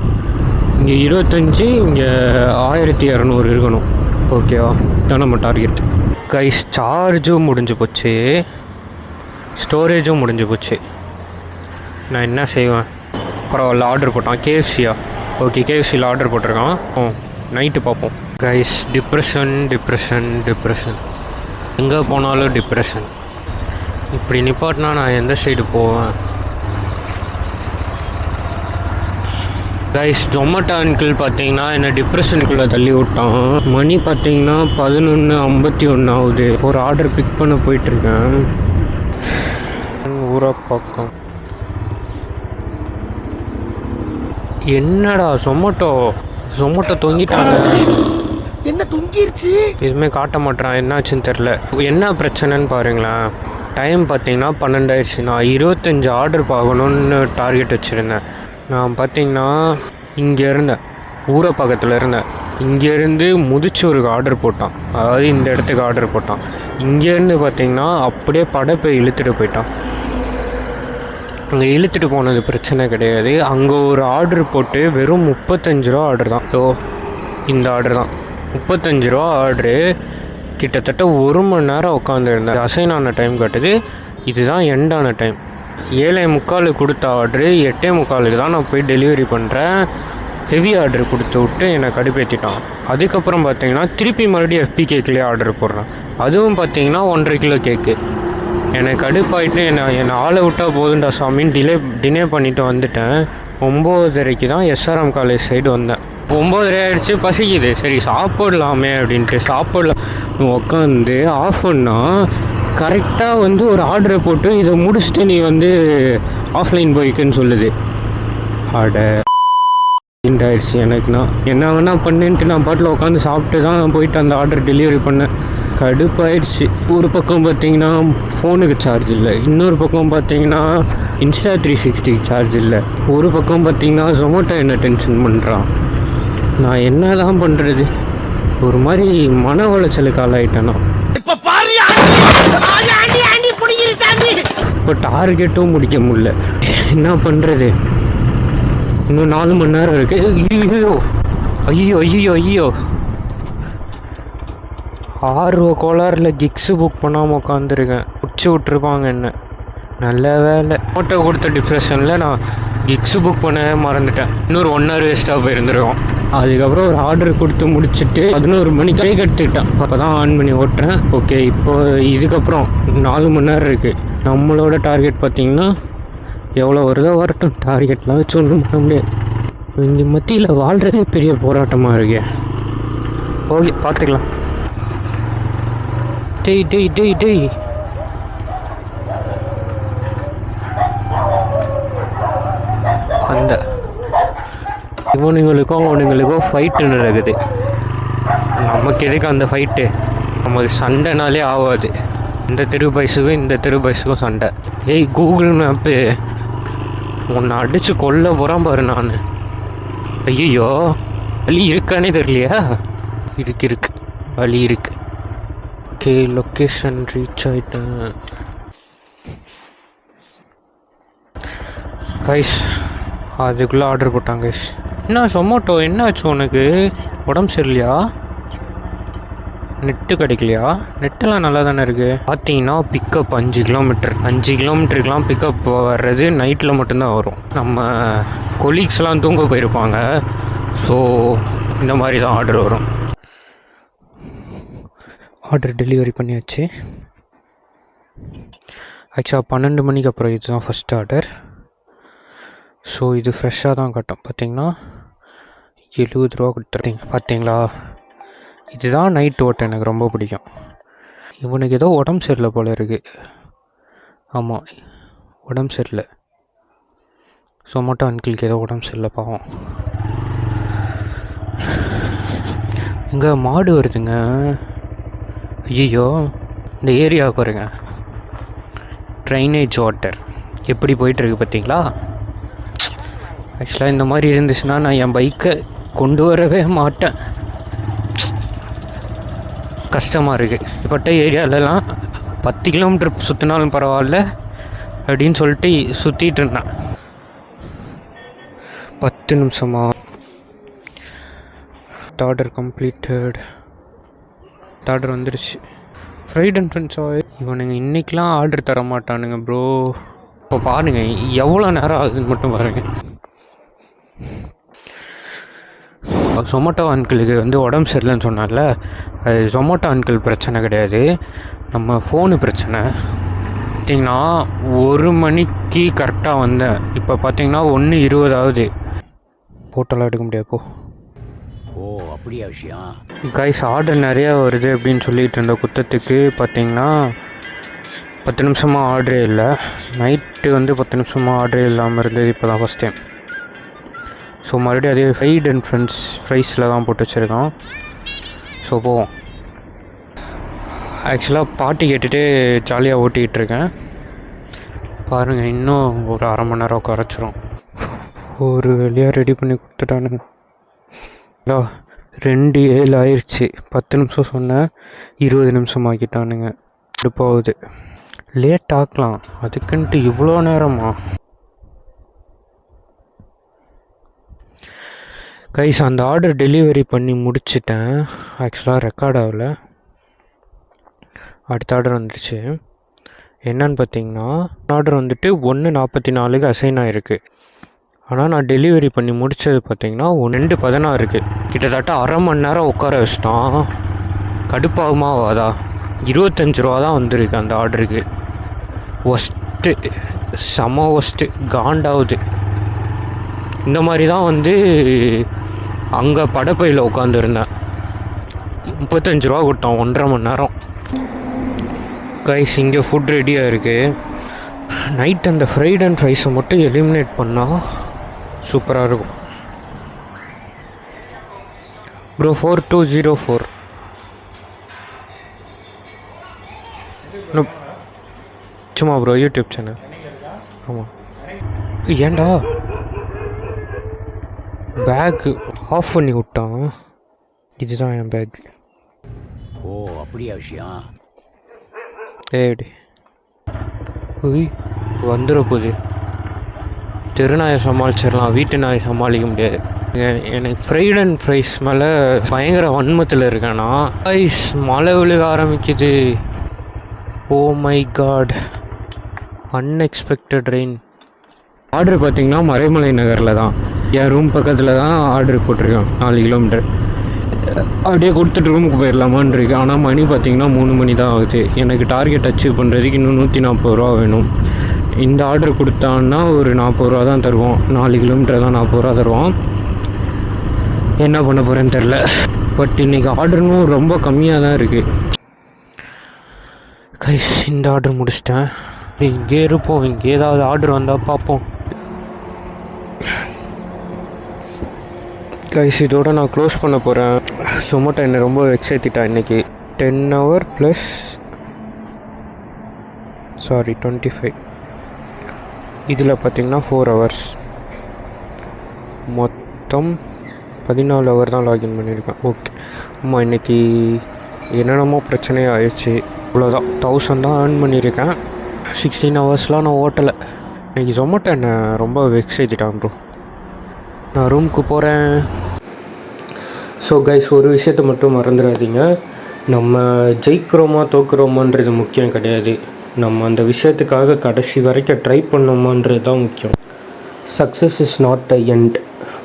S1: இங்கே 25, இங்கே 1200 இருக்கணும். ஓகேவா? இதான் நம்ம டார்கெட். கைஸ் சார்ஜும் முடிஞ்சு போச்சு, ஸ்டோரேஜும் முடிஞ்சு போச்சு. நான் என்ன செய்வேன்? பரவாயில்ல, ஆர்டர் போட்டான். கேஎஃப்சியா? ஓகே, கேஎஃப்சியில் ஆர்டர் போட்டிருக்கான். நைட்டு பார்ப்போம். கைஸ் டிப்ரெஷன் எங்கே போனாலும் டிப்ரெஷன். இப்படி நிப்பாட்டினா நான் எந்த சைடு போவேன்? கைஸ் ஜொமேட்டோ அங்கிள் பார்த்தீங்கன்னா என்னை டிப்ரெஷனுக்குள்ளே தள்ளி விட்டான். மணி பார்த்தீங்கன்னா 11:51 ஆகுது. ஒரு ஆர்டர் பிக் பண்ண போயிட்டுருக்கேன். ஊரா பக்கம். என்னடா சொமேட்டோ சொமோட்டோ தொங்கிட்டாங்க.
S2: என்ன தொங்கிருச்சு?
S1: எதுவுமே காட்ட மாட்டேறான், என்னாச்சுன்னு தெரில. என்ன பிரச்சனைன்னு பாருங்களேன். டைம் பார்த்தீங்கன்னா 12 ஆயிடுச்சு. நான் 25 ஆர்டர் பார்க்கணுன்னு டார்கெட் வச்சுருந்தேன். நான் பார்த்தீங்கன்னா இங்கே இருந்தேன், ஊரை பக்கத்தில் இருந்தேன். இங்கேருந்து முதிச்சூருக்கு ஆர்டர் போட்டான், அதாவது இந்த இடத்துக்கு ஆர்டர் போட்டான். இங்கேருந்து பார்த்தீங்கன்னா அப்படியே படப்பை இழுத்துட்டு போயிட்டான். அங்கே இழுத்துட்டு போனது பிரச்சனை கிடையாது. அங்கே ஒரு ஆர்டர் போட்டு வெறும் 35 ரூபா ஆர்டர் தான். ஸோ இந்த ஆர்டர் தான் 35 ரூபா ஆர்டரு. கிட்டத்தட்ட 1 மணி நேரம் உட்காந்துருந்தேன். அசைன் ஆன டைம் காட்டுது, இதுதான் எண்டான டைம். 7:45 கொடுத்த ஆர்டரு 8:45 தான் நான் போய் டெலிவரி பண்ணுறேன். ஹெவி ஆர்டர் கொடுத்து விட்டு என்னை கடுப்பேற்றிட்டான். அதுக்கப்புறம் பார்த்தீங்கன்னா திருப்பி மறுபடியும் FP கேக்லேயே ஆர்டர் போடுறேன். அதுவும் பார்த்தீங்கன்னா 1.5 கிலோ கேக்கு. எனக்கு கடுப்பாயிட்டு என்னை ஆளை விட்டால் போதுண்டா சாமின்னு டிலே பண்ணிவிட்டு வந்துட்டேன். 9:30 தான் SRM காலேஜ் சைடு வந்தேன். 9:30 ஆகிடுச்சு, பசிக்குது. சரி சாப்பிடலாமே அப்படின்ட்டு சாப்பிடலாம் உட்காந்து ஆஃப் பண்ணால் கரெக்டாக ஒரு ஆர்டரை போட்டு இதை முடிச்சுட்டு நீ ஆஃப்லைன் போய்க்குன்னு சொல்லுது. ஆட ஆயிடுச்சு எனக்குண்ணா. என்ன வேணா பண்ணுன்ட்டு நான் பாட்டில் உட்காந்து சாப்பிட்டு தான் போயிட்டு அந்த ஆர்டர் டெலிவரி பண்ணேன். கடுப்பாயிடுச்சு. ஒரு பக்கம் பார்த்தீங்கன்னா ஃபோனுக்கு சார்ஜ் இல்லை, இன்னொரு பக்கம் பார்த்தீங்கன்னா Insta 360 சார்ஜ் இல்லை, ஒரு பக்கம் பார்த்தீங்கன்னா Zomato என்ன டென்ஷன் பண்ணுறான். நான் என்ன தான் பண்ணுறது? ஒரு மாதிரி மன உளைச்சலுக்கு ஆளாயிட்டேன்னா. இப்போ டார்கெட்டும் முடிக்க முடியல, என்ன பண்ணுறது? இன்னும் 4 மணி நேரம் இருக்குது. ஐயோ ஐயோ ஐயோ ஐயோ 6 கோளாறில் கிக்ஸு புக் பண்ணாமல் உட்காந்துருக்கேன். முடிச்சு விட்ருப்பாங்க என்ன. நல்ல வேலை. ஃபோட்டோ கொடுத்த டிப்ரெஷனில் நான் கிக்ஸு புக் பண்ண மறந்துட்டேன். இன்னொரு 1 hour வேஸ்ட்டாக போயிருந்துருக்கோம். அதுக்கப்புறம் ஒரு ஆர்டர் கொடுத்து முடிச்சுட்டு 11 மணிக்கு பிரேக் எடுத்துக்கிட்டேன். அப்போ தான் ஆன் பண்ணி ஓட்டுறேன். ஓகே, இப்போ இதுக்கப்புறம் 4 மணி நேரம் இருக்குது. நம்மளோட டார்கெட் பார்த்திங்கன்னா எவ்வளோ வருதோ வரட்டும், டார்கெட்லாம் வச்சு ஒன்றும் பண்ண முடியாது. இங்கே மத்தியில் வாழ்கிறதே பெரிய போராட்டமாக இருக்கு. ஓகே, பார்த்துக்கலாம். டேய் அந்த இவனுங்களுக்கோ ஃபைட்டு நடக்குது. நமக்கு எதுக்கு அந்த ஃபைட்டு? நமக்கு சண்டைனாலே ஆகாது. இந்த தெரு பைஸுக்கும் இந்த தெரு பைஸுக்கும் சண்டை. ஏய் கூகுள் மேப்பு, உன்னை அடித்து கொல்ல போகிறான் பாரு நான். ஐயோ, வழி இருக்கானே தெரியலையா? இருக்கு வழி இருக்கு. ஓகே, லொக்கேஷன் ரீச் ஆகிட்டேன். கைஸ் அதுக்குள்ளே ஆர்டர் போட்டாங்க கைஸ். என்ன Zomato என்ன ஆச்சு உனக்கு? உடம்பு சரியில்லையா? நெட்டு கிடைக்கலையா? நெட்டெல்லாம் நல்லா தானே இருக்குது. பார்த்தீங்கன்னா பிக்கப் 5 கிலோமீட்டர். 5 கிலோமீட்டருக்கெலாம் பிக்கப் வர்றது நைட்டில் மட்டும்தான் வரும். நம்ம கொலீக்ஸ்லாம் தூங்க போயிருப்பாங்க. ஸோ இந்த மாதிரி தான் ஆர்டர் வரும். ஆர்டர் டெலிவரி பண்ணியாச்சு. ஆக்சுவலாக 12 மணிக்கு அப்புறம் இதுதான் ஃபஸ்ட் ஆர்டர். ஸோ இது ஃப்ரெஷ்ஷாக தான் காட்டும். பார்த்திங்கன்னா 70 ரூபா கொடுத்துருந்தீங்க. பார்த்தீங்களா, இதுதான் நைட் ஓட்டம் எனக்கு ரொம்ப பிடிக்கும். இவனுக்கு ஏதோ உடம்பு சரியில்லை போல இருக்குது. ஆமாம், உடம்பு சரியில்லை. Zomato அங்கிளுக்கு ஏதோ உடம்பு சரியில்லை பாவம். இங்கே மாடு வருதுங்க. ஐயோ, இந்த ஏரியாவை பாருங்கள். ட்ரைனேஜ் வாட்டர் எப்படி போயிட்டுருக்கு பார்த்தீங்களா? ஆக்சுவலாக இந்த மாதிரி இருந்துச்சுன்னா நான் என் பைக்கை கொண்டு வரவே மாட்டேன். கஷ்டமாக இருக்குது. இப்பட்ட ஏரியாலலாம் 10 கிலோமீட்டர் சுற்றினாலும் பரவாயில்ல அப்படின்னு சொல்லிட்டு சுற்றிட்டு இருந்தேன். 10 நிமிஷமா? Order completed. ஆர்டர் வந்துடுச்சு. Fried and friends oil. இவனுங்க இன்றைக்கெலாம் ஆர்டர் தர மாட்டானுங்க ப்ரோ. இப்போ பாருங்கள் எவ்வளோ நேரம் ஆகுதுன்னு மட்டும் பாருங்கள். Zomato அங்கிளுக்கு உடம்பு சரியில்லைன்னு சொன்னால, அது Zomato அங்கிள் பிரச்சனை கிடையாது, நம்ம ஃபோனு பிரச்சனை. பார்த்திங்கன்னா 1 மணிக்கு கரெக்டாக வந்தேன். இப்போ பார்த்தீங்கன்னா 1:20 ஆகுது. ஃபோட்டோலாம் எடுக்க முடியாது போ.
S5: ஓ அப்படியா விஷயம்?
S1: கைஸ் ஆர்டர் நிறையா வருது அப்படின்னு சொல்லிட்டு இருந்த குத்தத்துக்கு பார்த்திங்கன்னா 10 நிமிஷமாக ஆர்டரே இல்லை. நைட்டு 10 நிமிஷமாக ஆர்டரே இல்லாமல் இருந்தது இப்போ தான் ஃபஸ்ட் டைம்.
S4: ஸோ மறுபடியும் அதே ஃப்ரைட் அண்ட் ஃப்ரைஸில் தான் போட்டு வச்சுருக்கான். ஸோ போவோம். ஆக்சுவலாக பாட்டு கேட்டுகிட்டே ஜாலியாக ஓட்டிகிட்டு இருக்கேன். பாருங்கள், இன்னும் ஒரு அரை மணி நேரம் குறைச்சிரும். ஒரு வழியாக ரெடி பண்ணி கொடுத்துட்டானுங்க. 2:07 ஆயிடுச்சு. 10 நிமிஷம் சொன்னேன், 20 நிமிஷம் ஆக்கிட்டானுங்க. அடுப்பாகுது. லேட் ஆக்கலாம், அதுக்குன்ட்டு இவ்வளோ நேரமா? கைஸ், அந்த ஆர்டர் டெலிவரி பண்ணி முடிச்சிட்டேன். ஆக்சுவலாக ரெக்கார்ட் ஆகலை. அடுத்த ஆர்டர் வந்துடுச்சு. என்னன்னு பார்த்தீங்கன்னா, ஆர்டர் வந்துட்டு 1:44 அசைன் ஆகிருக்கு. ஆனால் நான் டெலிவரி பண்ணி முடித்தது பார்த்தீங்கன்னா 2:16. கிட்டத்தட்ட அரை மணி நேரம் உட்கார வச்சிட்டான். கடுப்பாகுமா வாதா? 25 ரூபா தான் வந்திருக்கு அந்த ஆர்டருக்கு. ஒஸ்ட்டு, செம ஒஸ்ட்டு, காண்டாகுது. இந்த மாதிரி தான் அங்கே படப்பையில் உட்காந்துருந்தேன். 35 ரூபா கொடுத்தோம் 1.5 மணி நேரம். கைஸ், இங்கே ஃபுட் ரெடியாக இருக்குது. நைட் அந்த ஃப்ரைட் அண்ட் ஃப்ரைஸை மட்டும் எலிமினேட் பண்ணால் சூப்பராக இருக்கும். ப்ரோ 4204. சும்மா ப்ரோ, யூடியூப் சேனல். ஆமாம். ஏண்டா பேக் ஆஃப் பண்ணி விட்டான்? இதுதான் என் பேக்.
S5: ஓ அப்படியா விஷயம்?
S4: ஏடி வந்துட போகுது. தெருநாயை சமாளிச்சிடலாம், வீட்டு நாயை சமாளிக்க முடியாது. எனக்கு ஃப்ரைட் அண்ட் ஃப்ரைஸ் மேலே பயங்கர வன்மத்தில் இருக்கேன்னா. ஐஸ் மழை விழுக ஆரம்பிக்குது. Oh my god, unexpected rain. Order பார்த்திங்கன்னா மறைமலை நகரில் தான், என் ரூம் பக்கத்தில் தான் ஆர்டர் போட்டிருக்கேன். 4 கிலோமீட்டர். அப்படியே கொடுத்துட்டு ரூமுக்கு போயிடலாமான்னு இருக்கு. ஆனால் மணி பார்த்திங்கன்னா 3 மணி தான் ஆகுது. எனக்கு டார்கெட் அச்சீவ் பண்ணுறதுக்கு இன்னும் 140 ரூபா வேணும். இந்த ஆர்டர் கொடுத்தான்னா ஒரு 40 ரூபா தான் தருவோம். 4 கிலோமீட்டர் தான் 40 ரூபா தருவோம். என்ன பண்ண போகிறேன்னு தெரில. பட் இன்றைக்கி ஆர்டரும் ரொம்ப கம்மியாக தான் இருக்குது. கைஸ், இந்த ஆர்டர் முடிச்சிட்டேன். இங்கே இருப்போம், இங்கே ஏதாவது ஆர்டர் வந்தால் பார்ப்போம். கைஸ், இதோட நான் க்ளோஸ் பண்ண போகிறேன். சொமோட்டோ என்னை ரொம்ப எக்ஸைட்டிட்டா. இன்றைக்கி 10 hour ப்ளஸ் 25. இதில் பார்த்திங்கன்னா 4 hours. மொத்தம் 14 hour தான் லாகின் பண்ணியிருக்கேன். ஓகே. ஆமாம், இன்றைக்கி என்னென்னமோ பிரச்சனையாக ஆயிடுச்சு. இவ்வளோதான், 1000 தான் ஏர்ன் பண்ணியிருக்கேன். 16 hours நான் ஓட்டலை. இன்றைக்கி சொமோட்டோ என்னை ரொம்ப எக்ஸைட்டிட்டான் ப்ரோ. நான் ரூமுக்கு போகிறேன். ஸோ கைஸ், ஒரு விஷயத்தை மட்டும் மறந்துடாதீங்க. நம்ம ஜெயிக்கிறோமா தோக்குறோமான்றது முக்கியம் கிடையாது. நம்ம அந்த விஷயத்துக்காக கடைசி வரைக்கும் ட்ரை பண்ணோமான்றது தான் முக்கியம். Success is not a end,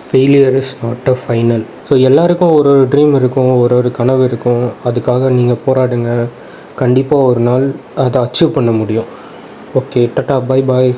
S4: failure is not a final. So எல்லாருக்கும் ஒரு ட்ரீம் இருக்கும், ஒரு கனவு இருக்கும். அதுக்காக நீங்கள் போராடுங்க. கண்டிப்பாக ஒரு நாள் அதை அச்சீவ் பண்ண முடியும். Okay, Tata, bye bye.